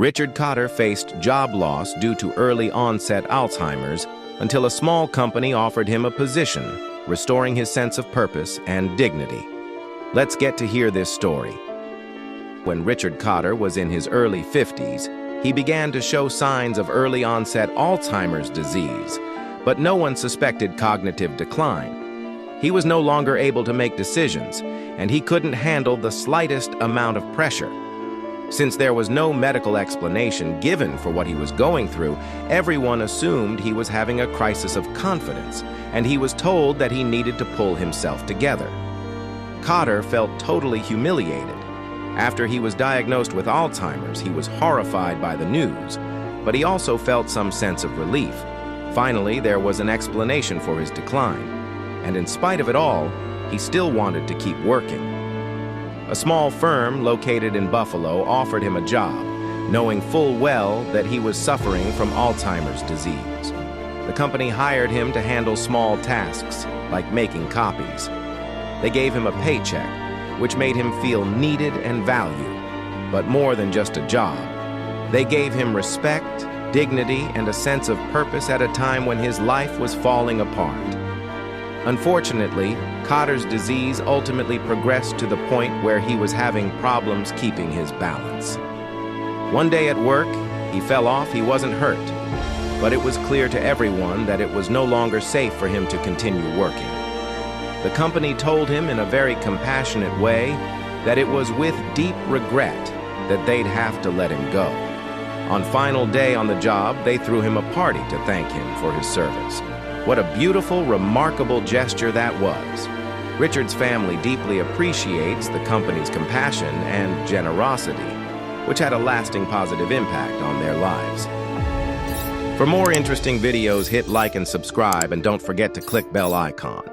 Richard Cotter faced job loss due to early onset Alzheimer's until a small company offered him a position, restoring his sense of purpose and dignity. Let's get to hear this story. When Richard Cotter was in his early 50s, he began to show signs of early onset Alzheimer's disease, but no one suspected cognitive decline. He was no longer able to make decisions, and he couldn't handle the slightest amount of pressure. Since there was no medical explanation given for what he was going through, everyone assumed he was having a crisis of confidence, and he was told that he needed to pull himself together. Cotter felt totally humiliated. After he was diagnosed with Alzheimer's, he was horrified by the news, but he also felt some sense of relief. Finally, there was an explanation for his decline, and in spite of it all, he still wanted to keep working. A small firm located in Buffalo offered him a job, knowing full well that he was suffering from Alzheimer's disease. The company hired him to handle small tasks, like making copies. They gave him a paycheck, which made him feel needed and valued, but more than just a job. They gave him respect, dignity, and a sense of purpose at a time when his life was falling apart. Unfortunately, Cotter's disease ultimately progressed to the point where he was having problems keeping his balance. One day at work, he fell off. He wasn't hurt, but it was clear to everyone that it was no longer safe for him to continue working. The company told him in a very compassionate way that it was with deep regret that they'd have to let him go. On final day on the job, they threw him a party to thank him for his service. What a beautiful, remarkable gesture that was. Richard's family deeply appreciates the company's compassion and generosity, which had a lasting positive impact on their lives. For more interesting videos, hit like and subscribe, and don't forget to click bell icon.